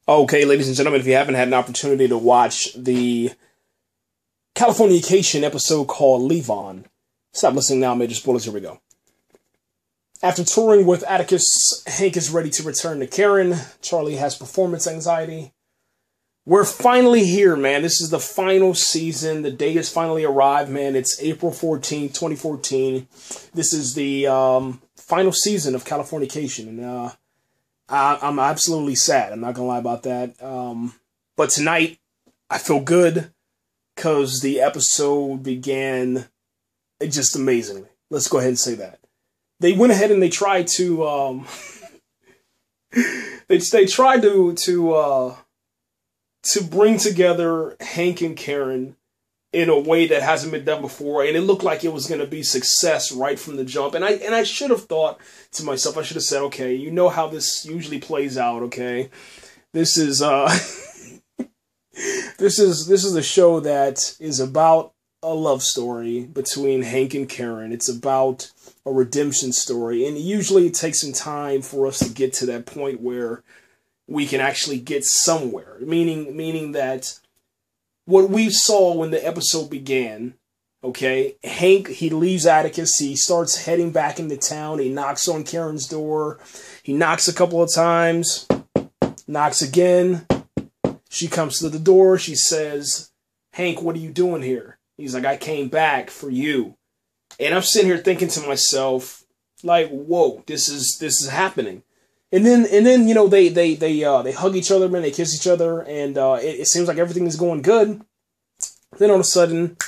Okay, ladies and gentlemen, if you haven't had an opportunity to watch the Californication episode called Levon, stop listening now, major spoilers, here we go. After touring with Atticus, Hank is ready to return to Karen. Charlie has performance anxiety. We're finally here, man. This is the final season. The day has finally arrived, man. It's April 14th, 2014. This is the final season of Californication, and I'm absolutely sad. I'm not going to lie about that. But tonight, I feel good because the episode began just amazingly. Let's go ahead and say that. They went ahead and they tried to, they tried to bring together Hank and Karen in a way that hasn't been done before, and it looked like it was going to be success right from the jump. And I should have thought to myself, I should have said, okay, you know how this usually plays out, okay? This is this is a show that is about a love story between Hank and Karen. It's about a redemption story, and usually it takes some time for us to get to that point where we can actually get somewhere. Meaning that what we saw when the episode began, okay, Hank, he leaves Atticus, he starts heading back into town, he knocks on Karen's door, he knocks a couple of times, knocks again, she comes to the door, she says, Hank, what are you doing here? He's like, I came back for you. And I'm sitting here thinking to myself, like, whoa, this is happening. And then you know, they hug each other, man, they kiss each other, and it seems like everything is going good. Then all of a sudden,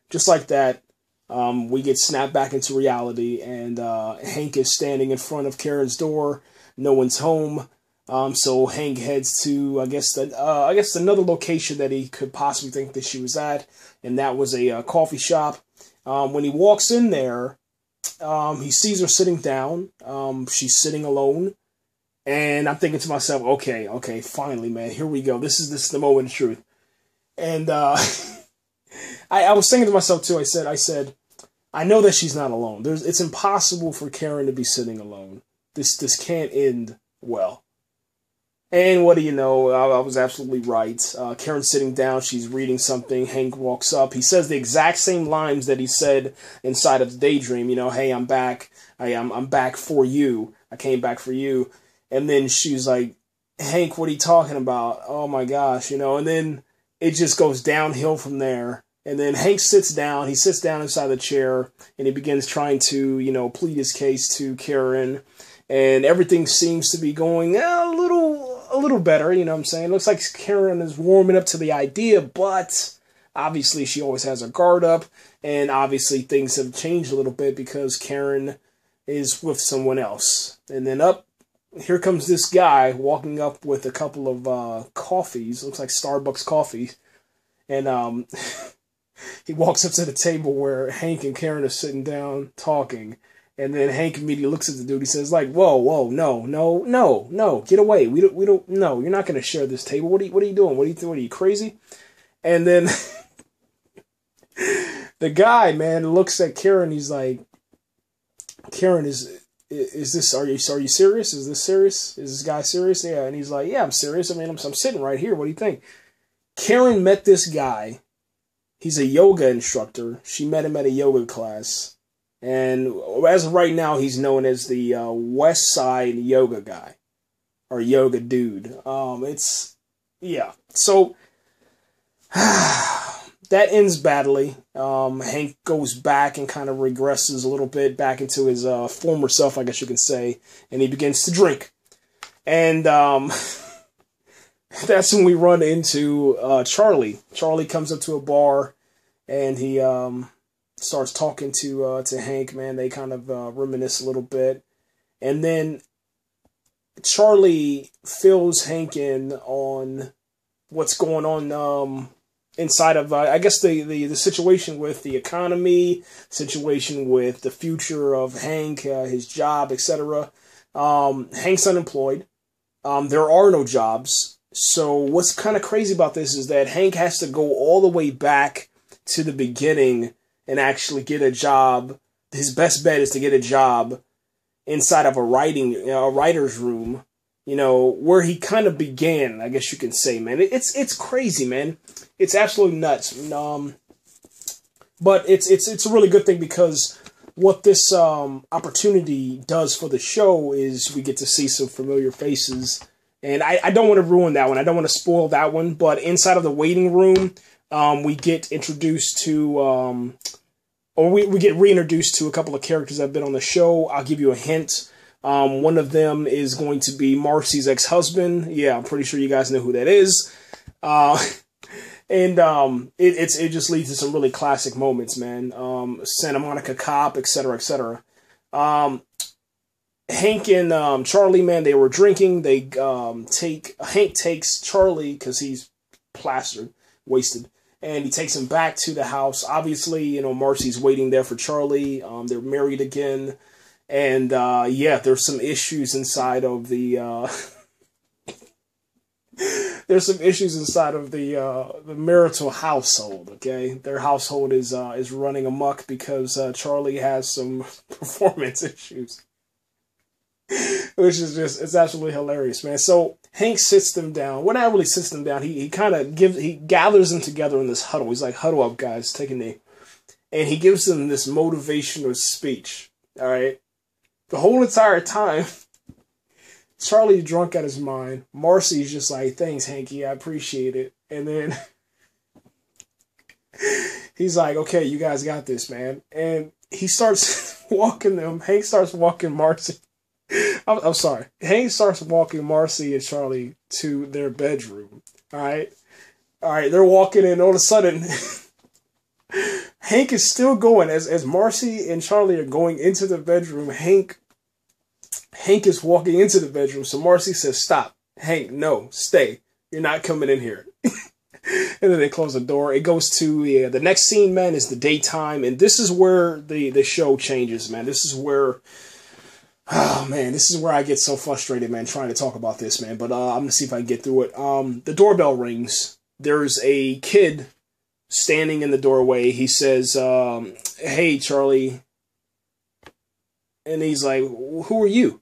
just like that, we get snapped back into reality, and Hank is standing in front of Karen's door. No one's home. So Hank heads to, I guess another location that he could possibly think that she was at, and that was a coffee shop. When he walks in there, he sees her sitting down. She's sitting alone, and I'm thinking to myself, okay, finally, man, here we go. This is the moment of truth. And I was thinking to myself too. I said, I know that she's not alone. It's impossible for Karen to be sitting alone. This can't end well. And what do you know? I was absolutely right. Karen's sitting down. She's reading something. Hank walks up. He says the exact same lines that he said inside of the daydream. You know, hey, I'm back. I'm back for you. I came back for you. And then she's like, Hank, what are you talking about? Oh my gosh, you know. And then it just goes downhill from there. And then Hank sits down. He sits down inside the chair, and he begins trying to, you know, plead his case to Karen. And everything seems to be going a little better, you know what I'm saying? It looks like Karen is warming up to the idea, but obviously she always has her guard up, and obviously things have changed a little bit because Karen is with someone else. And then here comes this guy walking up with a couple of coffees, looks like Starbucks coffee, and he walks up to the table where Hank and Karen are sitting down talking. And then Hank immediately looks at the dude. He says, like, whoa, no, get away. We don't, no, you're not going to share this table. What are you doing? What are you crazy? And then the guy, man, looks at Karen. He's like, Karen, is this, are you serious? Is this serious? Is this guy serious? Yeah. And he's like, yeah, I'm serious. I mean, I'm sitting right here. What do you think? Karen met this guy. He's a yoga instructor. She met him at a yoga class. And as of right now, he's known as the West Side Yoga guy, or yoga dude. Yeah. So, that ends badly. Hank goes back and kind of regresses a little bit back into his former self, I guess you can say, and he begins to drink. And that's when we run into Charlie. Charlie comes up to a bar, and he starts talking to Hank, man. They kind of reminisce a little bit. And then Charlie fills Hank in on what's going on inside of, I guess, the situation with the economy, situation with the future of Hank, his job, etc. Hank's unemployed. There are no jobs. So what's kind of crazy about this is that Hank has to go all the way back to the beginning and actually get a job. His best bet is to get a job inside of a writer's room you know, where he kind of began, I guess you can say, man. It's crazy, man. It's absolutely nuts. But it's a really good thing, because what this opportunity does for the show is we get to see some familiar faces. And I don't want to ruin that one. I don't want to spoil that one. But inside of the waiting room, we get introduced to, or we get reintroduced to a couple of characters that have been on the show. I'll give you a hint. One of them is going to be Marcy's ex-husband. Yeah, I'm pretty sure you guys know who that is. And it just leads to some really classic moments, man. Santa Monica Cop, etc., etc. Hank and Charlie, man, they were drinking. Hank takes Charlie, because he's plastered, wasted, and he takes him back to the house. Obviously, you know, Marcy's waiting there for Charlie. They're married again, and yeah, there's some issues inside of the. There's some issues inside of the marital household. Okay, their household is running amok because Charlie has some performance issues, which is it's absolutely hilarious, man. So Hank sits them down. Well, not really sits them down. He gathers them together in this huddle. He's like, "Huddle up, guys, take a knee," and he gives them this motivational speech. All right, the whole entire time. Charlie's drunk out his mind. Marcy's just like, "Thanks, Hanky, I appreciate it." And then he's like, "Okay, you guys got this, man." And he starts walking them. Hank starts walking Marcy. I'm sorry. Hank starts walking Marcy and Charlie to their bedroom. All right. They're walking in. All of a sudden, Hank is still going as Marcy and Charlie are going into the bedroom. Hank is walking into the bedroom, so Marcy says, "Stop. Hank, no, stay. You're not coming in here." And then they close the door. It goes to the next scene, man, is the daytime, and this is where the show changes, man. This is where, oh, man, this is where I get so frustrated, man, trying to talk about this, man. But I'm going to see if I can get through it. The doorbell rings. There's a kid standing in the doorway. He says, "Hey, Charlie." And he's like, "Who are you?"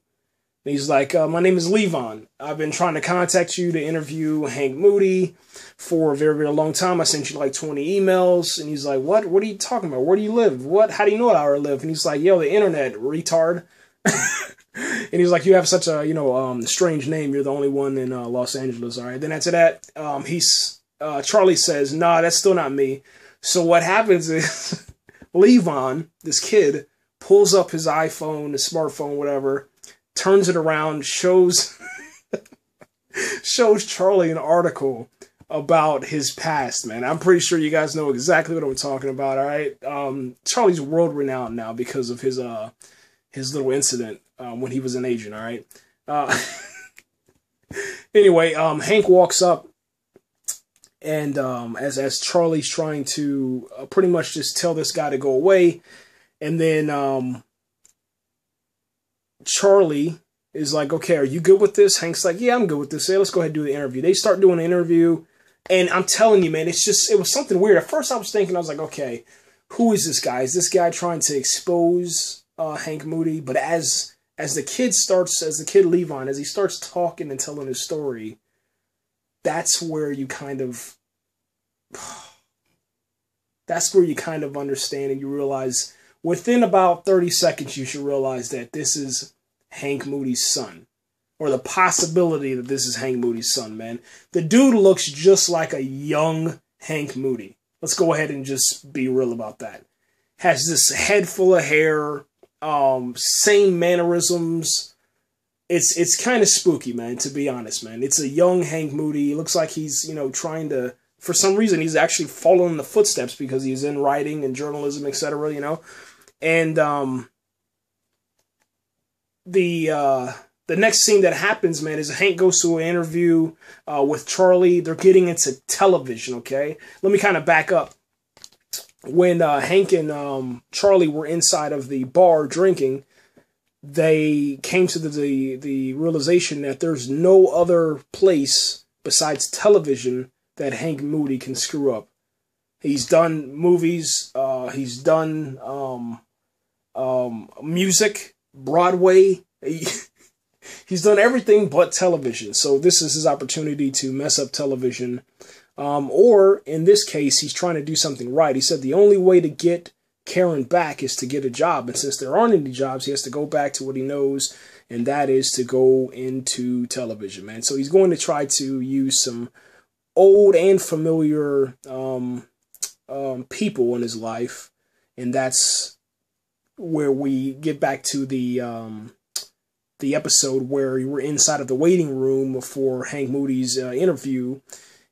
And he's like, "My name is Levon. I've been trying to contact you to interview Hank Moody for a very, very long time. I sent you like 20 emails." And he's like, What are you talking about? Where do you live? How do you know where I live?" And he's like, "Yo, the internet, retard." And he's like, "You have such a, strange name. You're the only one in Los Angeles." All right. Then after that, Charlie says, "Nah, that's still not me." So what happens is Levon, this kid, pulls up his iPhone, his smartphone, whatever, turns it around, shows Charlie an article about his past, man. I'm pretty sure you guys know exactly what I'm talking about, all right? Charlie's world-renowned now because of his little incident when he was an agent, all right? Anyway, Hank walks up, and as Charlie's trying to pretty much just tell this guy to go away, and then Charlie is like, "Okay, are you good with this?" Hank's like, "Yeah, I'm good with this. Hey, let's go ahead and do the interview." They start doing the interview, and I'm telling you, man, it was something weird. At first I was thinking, I was like, okay, who is this guy? Is this guy trying to expose Hank Moody? But as the kid Levon, as he starts talking and telling his story, that's where you kind of understand, and you realize within about 30 seconds, you should realize that this is Hank Moody's son. Or the possibility that this is Hank Moody's son, man. The dude looks just like a young Hank Moody. Let's go ahead and just be real about that. Has this head full of hair, same mannerisms. It's kind of spooky, man, to be honest, man. It's a young Hank Moody. It looks like he's, trying to, for some reason, he's actually following the footsteps because he's in writing and journalism, etc., And the next scene that happens, man, is Hank goes to an interview with Charlie. They're getting into television, okay? Let me kind of back up. When Hank and Charlie were inside of the bar drinking, they came to the realization that there's no other place besides television that Hank Moody can screw up. He's done movies. He's done music, Broadway. He's done everything but television. So this is his opportunity to mess up television. Or in this case, he's trying to do something right. He said the only way to get Karen back is to get a job. And since there aren't any jobs, he has to go back to what he knows, and that is to go into television, man. So he's going to try to use some old and familiar people in his life, and that's where we get back to the episode where we were inside of the waiting room for Hank Moody's interview.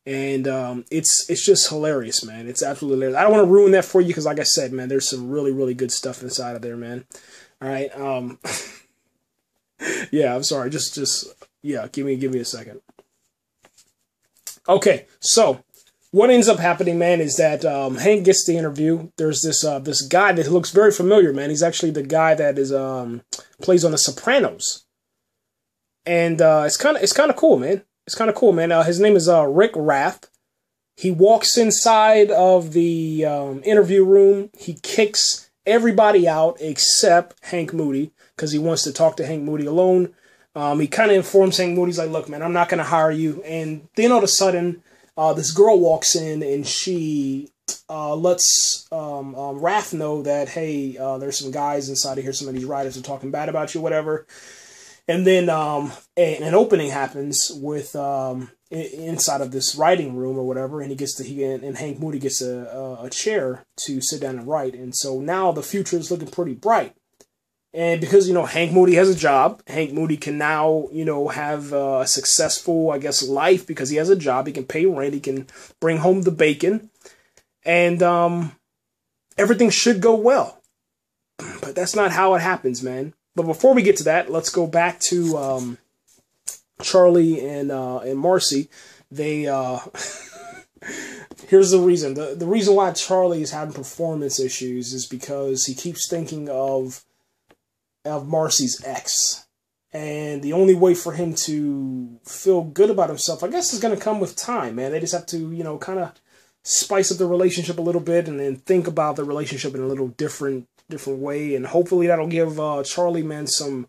And it's just hilarious, man. It's absolutely hilarious. I don't want to ruin that for you because, like I said, man, there's some really, really good stuff inside of there, man. All right. Yeah, I'm sorry. Yeah, give me a second. Okay, so what ends up happening, man, is that Hank gets the interview. There's this guy that looks very familiar, man. He's actually the guy that is plays on The Sopranos, and it's kind of cool, man. It's kind of cool, man. His name is Rick Rath. He walks inside of the interview room. He kicks everybody out except Hank Moody because he wants to talk to Hank Moody alone. He kind of informs Hank Moody, he's like, look, man, I'm not going to hire you. And then all of a sudden, this girl walks in and she lets Rath know that, hey, there's some guys inside of here. Some of these writers are talking bad about you, whatever. And then an opening happens with inside of this writing room or whatever, and and Hank Moody gets a chair to sit down and write. And so now the future is looking pretty bright. And because, Hank Moody has a job, Hank Moody can now, have a successful, I guess, life because he has a job. He can pay rent. He can bring home the bacon. And everything should go well. But that's not how it happens, man. But before we get to that, let's go back to Charlie and Marcy. They here's the reason. The reason why Charlie is having performance issues is because he keeps thinking of Marcy's ex. And the only way for him to feel good about himself, I guess, is going to come with time, man. They just have to, kind of spice up the relationship a little bit and then think about the relationship in a little different way, and hopefully that'll give Charlie, man, some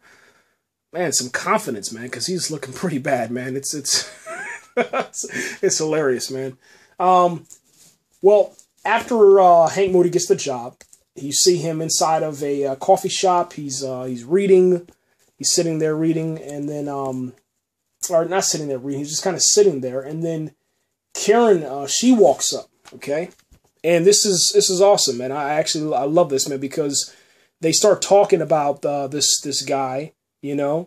confidence, man, because he's looking pretty bad, man. It's it's hilarious, man. Well, after Hank Moody gets the job, you see him inside of a coffee shop. He's reading. He's sitting there reading, and then or not sitting there reading. He's just kind of sitting there, and then Karen, she walks up. Okay. And this is awesome, man. I love this, man, because they start talking about this guy, and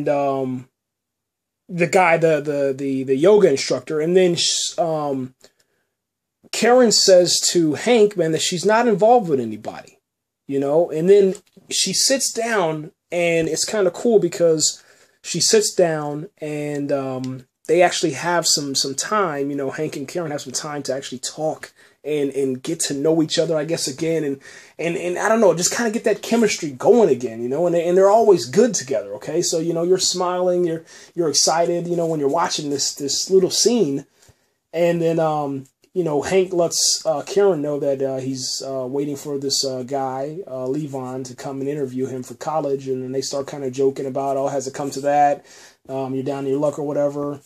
the guy, the yoga instructor, and then Karen says to Hank, man, that she's not involved with anybody, and then she sits down, and it's kind of cool because she sits down and they actually have some time, Hank and Karen have some time to actually talk and get to know each other, I guess, again, and I don't know, just kind of get that chemistry going again, and they're always good together, okay? So, you're smiling, you're excited, when you're watching this little scene, and then, Hank lets Karen know that he's waiting for this guy, Levon, to come and interview him for college, and then they start kind of joking about, oh, has it come to that? You're down to your luck or whatever.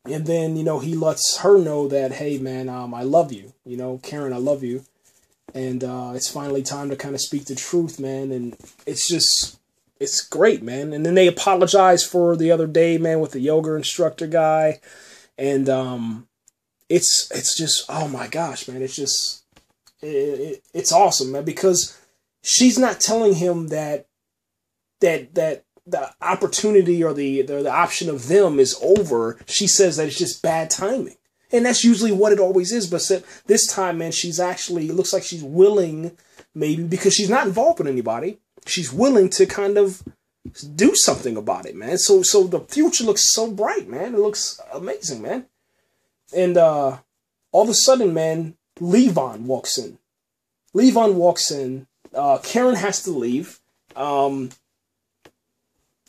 And then, he lets her know that, hey, man, I love you. Karen, I love you. And it's finally time to kind of speak the truth, man. And it's great, man. And then they apologize for the other day, man, with the yoga instructor guy. And it's just, oh, my gosh, man. It's just, it's awesome, man, because she's not telling him that the opportunity or the option of them is over. She says that it's just bad timing. And that's usually what it always is. But this time, man, she's actually, it looks like she's willing, maybe, because she's not involved with anybody, she's willing to kind of do something about it, man. So the future looks so bright, man. It looks amazing, man. And all of a sudden, man, Levon walks in. Karen has to leave.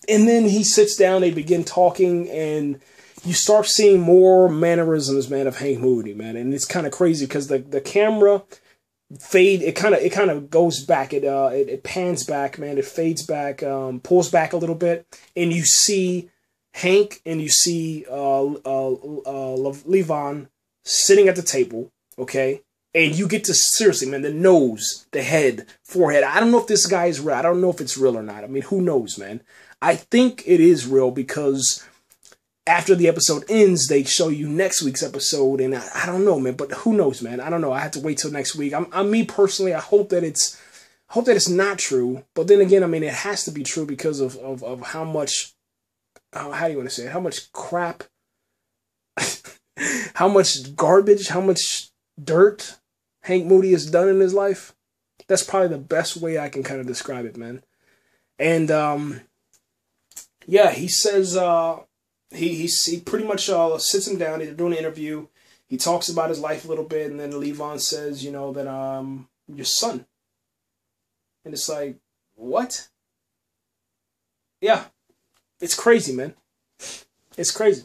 And then he sits down, they begin talking, and you start seeing more mannerisms, man, of Hank Moody, man. And it's kind of crazy because the camera fade. It kind of goes back. It pans back, man. It fades back, pulls back a little bit, and you see Hank and you see Levon sitting at the table. Okay. And you get to, seriously, man, the nose, the head, forehead. I don't know if this guy is real. I don't know if it's real or not. I mean, who knows, man? I think it is real because after the episode ends, they show you next week's episode. And I don't know, man, but who knows, man? I don't know. I have to wait till next week. I'm me personally, I hope that it's not true. But then again, I mean, it has to be true because of how much, how do you want to say it? How much crap, how much garbage, how much dirt Hank Moody has done in his life. That's probably the best way I can kind of describe it, man. And yeah, he says he pretty much sits him down. They're doing an interview. He talks about his life a little bit, and then Levon says, you know, that your son. And it's like, what? Yeah, it's crazy, man. It's crazy.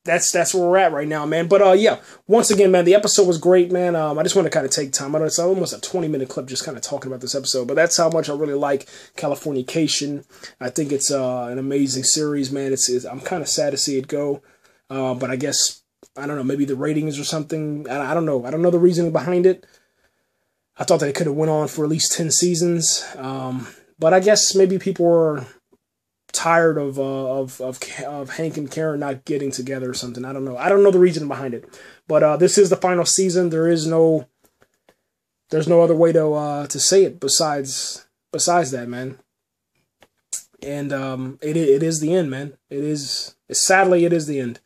That's where we're at right now, man. But yeah, once again, man, the episode was great, man. I just want to kind of take time. I know it's almost a 20-minute clip just kind of talking about this episode, but that's how much I really like Californication. I think it's an amazing series, man. I'm kind of sad to see it go, but I guess, I don't know, maybe the ratings or something. I don't know. I don't know the reasoning behind it. I thought that it could have went on for at least 10 seasons, but I guess maybe people were tired of Hank and Karen not getting together or something. I don't know. I don't know the reason behind it. But this is the final season. There's no other way to say it besides that, man. And it is the end, man. Sadly it is the end.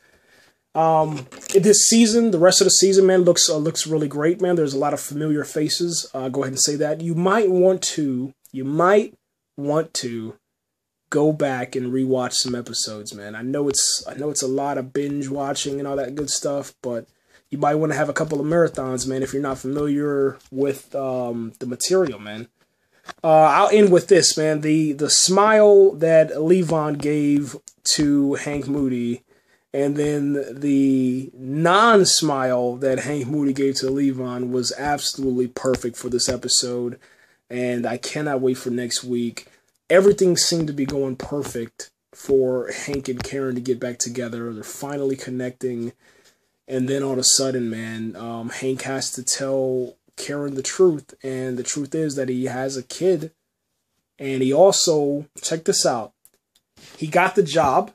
This season, the rest of the season, man, looks really great, man. There's a lot of familiar faces. Go ahead and say that. You might want to go back and rewatch some episodes, man. I know it's a lot of binge watching and all that good stuff, but you might want to have a couple of marathons, man, if you're not familiar with the material, man. I'll end with this, man. The smile that Levon gave to Hank Moody, and then the non-smile that Hank Moody gave to Levon was absolutely perfect for this episode, and I cannot wait for next week. Everything seemed to be going perfect for Hank and Karen to get back together. They're finally connecting. And then all of a sudden, man, Hank has to tell Karen the truth. And the truth is that he has a kid. And he also, check this out, he got the job.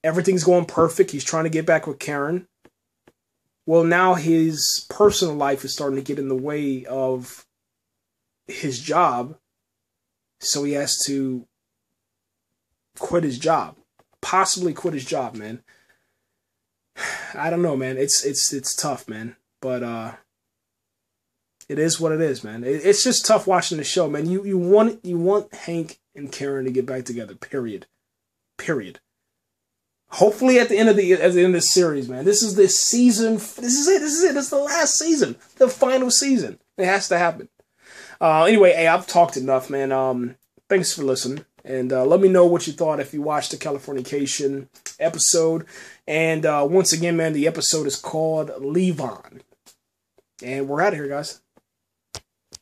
Everything's going perfect. He's trying to get back with Karen. Well, now his personal life is starting to get in the way of his job. So he has to quit his job. Possibly quit his job, man. I don't know, man. It's tough, man. But it is what it is, man. It's just tough watching the show, man. You want Hank and Karen to get back together. Period. Hopefully at the end of this series, man. This is this season. This is it. This is the last season. The final season. It has to happen. Anyway, hey, I've talked enough, man. Thanks for listening. And let me know what you thought if you watched the Californication episode. And once again, man, the episode is called Levon. And we're out of here, guys.